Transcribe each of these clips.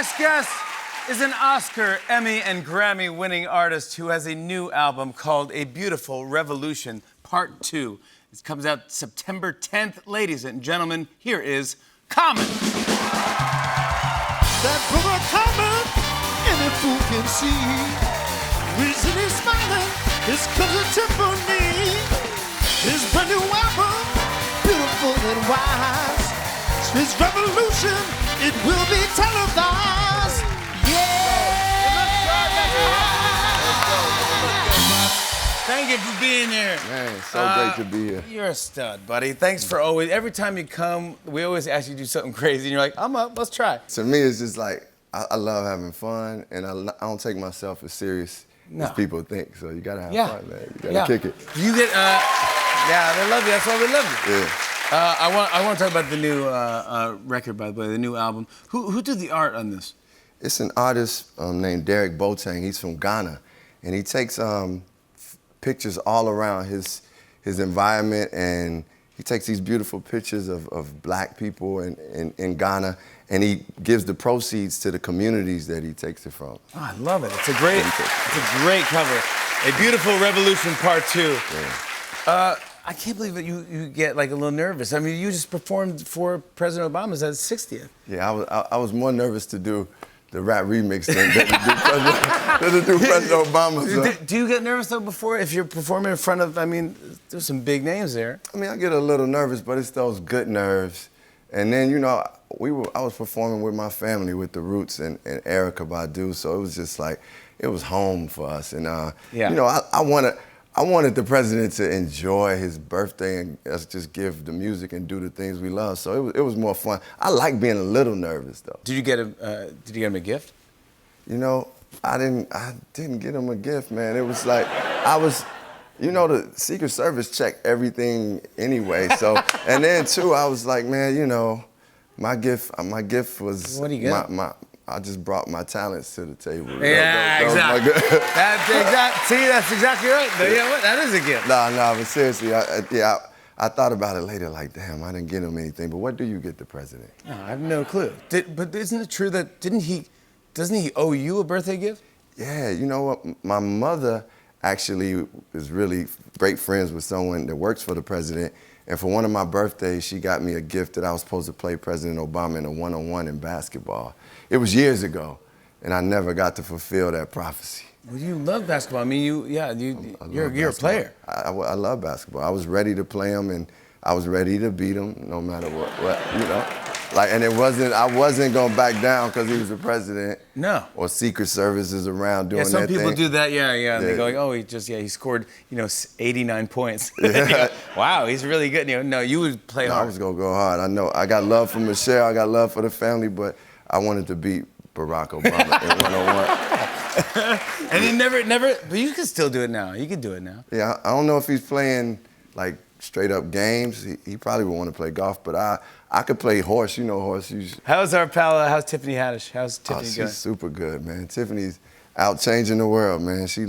next guest is an Oscar, Emmy, and Grammy-winning artist who has a new album called A Beautiful Revolution, Part 2. It comes out September 10th. Ladies and gentlemen, here is Common. That brother Common, any fool can see. Reason he's smiling is 'cause of Tiffany. His brand new album, beautiful and wise. His revolution, it will be televised. Thank you for being here. Man, so great to be here. You're a stud, buddy. Thanks for always, every time you come, we always ask you to do something crazy, and you're like, I'm up, let's try. To me, it's just like, I love having fun, and I don't take myself as serious as people think, so you gotta have fun, man. You gotta kick it. You get, yeah, they love you, that's why we love you. Yeah. I want to talk about the new record, by the way, the new album. Who did the art on this? It's an artist named Derek Boateng. He's from Ghana, and he takes pictures all around his environment, and he takes these beautiful pictures of black people in Ghana, and he gives the proceeds to the communities that he takes it from. Oh, I love it. It's a great cover. A Beautiful Revolution Part 2. Yeah. I can't believe that you get like a little nervous. I mean, you just performed for President Obama's 60th. Yeah, I was more nervous to do the rap remix than to do President Obama's. Do you get nervous though before, if you're performing in front of, I mean, there's some big names there. I mean, I get a little nervous, but it's those good nerves. And then, you know, I was performing with my family, with the Roots and Erykah Badu, so it was just like, it was home for us. And, you know, I wanted the president to enjoy his birthday and us just give the music and do the things we love. So it was more fun. I like being a little nervous though. Did you get him a gift? You know, I didn't get him a gift, man. It was like you know, the Secret Service checked everything anyway. So and then too, I was like, man, you know, my gift was what do you get? I just brought my talents to the table. Yeah, exactly. That's exactly right. Yeah, what? That is a gift. No, but seriously, I thought about it later, like, damn, I didn't get him anything. But what do you get the president? No, I have no clue. But isn't it true that doesn't he owe you a birthday gift? Yeah, you know what? My mother actually is really great friends with someone that works for the president. And for one of my birthdays, she got me a gift that I was supposed to play President Obama in a one-on-one in basketball. It was years ago, and I never got to fulfill that prophecy. Well, you love basketball. I mean, you're a player. I love basketball. I was ready to play him, and I was ready to beat him, no matter what, you know. Like, and I wasn't gonna back down because he was the president. No. Or Secret Service is around doing that thing. Yeah, some people do that. Yeah. And they go like, oh, he scored, 89 points. Yeah. Wow, he's really good. No, you would play hard. I was gonna go hard. I know. I got love for Michelle. I got love for the family, but I wanted to beat Barack Obama in one-on-one. And he never. But you can still do it now. You can do it now. Yeah, I don't know if he's playing like straight up games. He probably would want to play golf, but I could play horse. You know horse. How's our pal? How's Tiffany Haddish? How's Tiffany going? She's super good, man. Tiffany's out changing the world, man. She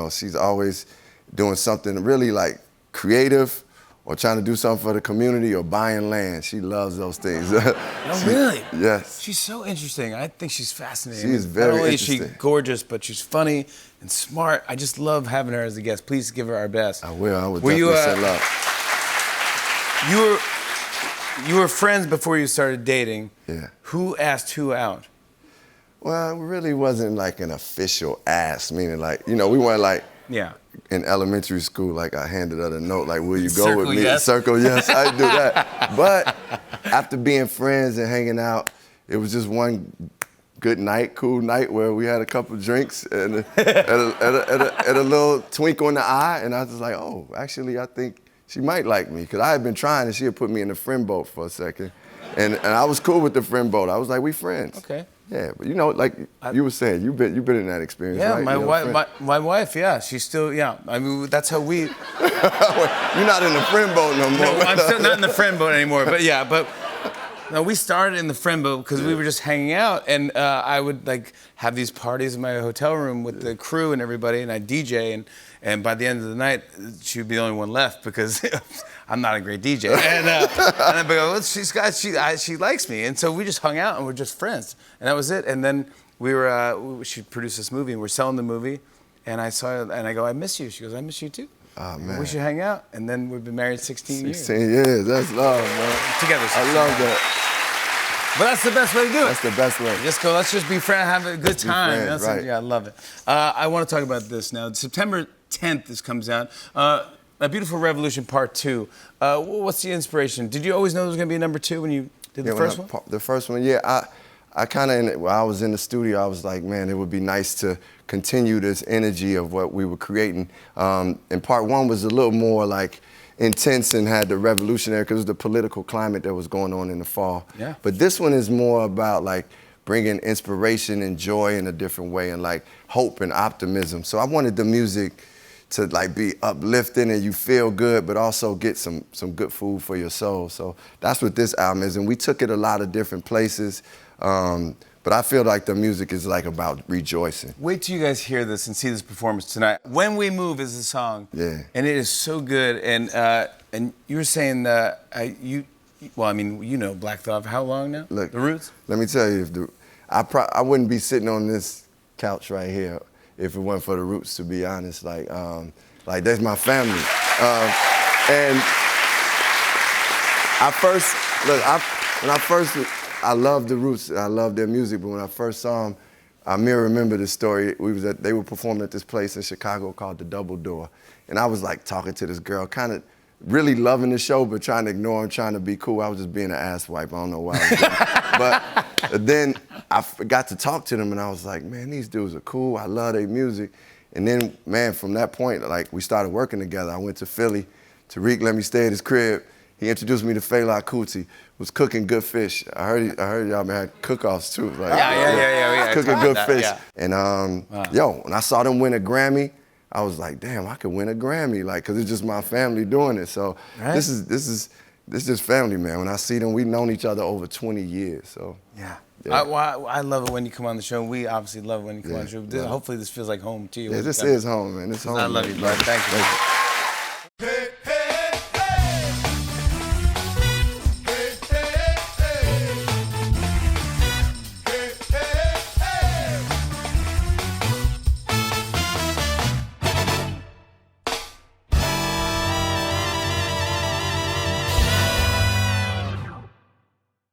she's always doing something really like creative, or trying to do something for the community, or buying land. She loves those things. Oh, really? Yes. She's so interesting. I think she's fascinating. She is very interesting. Not only is she gorgeous, but she's funny and smart. I just love having her as a guest. Please give her our best. I will. I would definitely say love. You were friends before you started dating. Yeah. Who asked who out? Well, it really wasn't like an official ask, meaning like, we weren't like in elementary school, like I handed her a note, like, will you go with me? Yes. Circle yes, I do that. But after being friends and hanging out, it was just one good night, cool night where we had a couple drinks and a little twinkle in the eye, and I was like, oh, actually, I think she might like me, because I had been trying, and she had put me in the friend boat for a second. And I was cool with the friend boat. I was like, we friends. Okay. Yeah, but like you were saying, you've been in that experience, yeah, right? My wife, yeah, she's still, I mean, that's how we... You're not in the friend boat no more. No, I'm still not in the friend boat anymore, but yeah, but No, we started in the friend boat because we were just hanging out, and I would like have these parties in my hotel room with the crew and everybody, and I DJ, and by the end of the night, she would be the only one left because I'm not a great DJ, and I'd be like, well, she likes me, and so we just hung out and we're just friends, and that was it. And then she produced this movie, and we're selling the movie, and I saw her, and I go, I miss you. She goes, I miss you too. Oh, man. We should hang out, and then we've been married 16 years. 16 years, that's love, man. Together. I love that. But that's the best way to do it. That's the best way. Just go, let's just be friends, have a good time. friends, right. Yeah, I love it. I want to talk about this now. September 10th, this comes out. A Beautiful Revolution Part 2. What's the inspiration? Did you always know there was going to be a number 2 when you did the first one? The first one, yeah. I kind of, while I was in the studio, I was like, man, it would be nice to continue this energy of what we were creating. And Part 1 was a little more like intense and had the revolutionary, because it was the political climate that was going on in the fall. Yeah. But this one is more about like bringing inspiration and joy in a different way, and like hope and optimism. So I wanted the music to like be uplifting and you feel good, but also get some good food for your soul. So that's what this album is, and we took it a lot of different places. But I feel like the music is like about rejoicing. Wait till you guys hear this and see this performance tonight. When We Move is the song. Yeah. And it is so good. And you were saying well, I mean, you know Black Thought for how long now? Look, The Roots? Let me tell you, I wouldn't be sitting on this couch right here if it wasn't for the Roots, to be honest. Like that's my family. And I loved the Roots, I loved their music, but when I first saw them, I remember this story. They were performing at this place in Chicago called the Double Door. And I was like talking to this girl, kind of really loving the show, but trying to ignore him, trying to be cool. I was just being an asswipe. I don't know why I was doing it. But then I got to talk to them, and I was like, man, these dudes are cool. I love their music. And then, man, from that point, like, we started working together. I went to Philly. Tariq let me stay at his crib. He introduced me to Fela Kuti, was cooking good fish. I heard y'all had cook-offs too. Like, Yeah. Cooking good fish. Yeah. And when I saw them win a Grammy, I was like, damn, I could win a Grammy, like, cause it's just my family doing it. So right. this is just family, man. When I see them, we've known each other over 20 years. So yeah. Yeah. I love it when you come on the show. We obviously love it when you come on the show. Hopefully this feels like home to you. Yeah, this is home, man. It's home. I love you, bro. Thank you.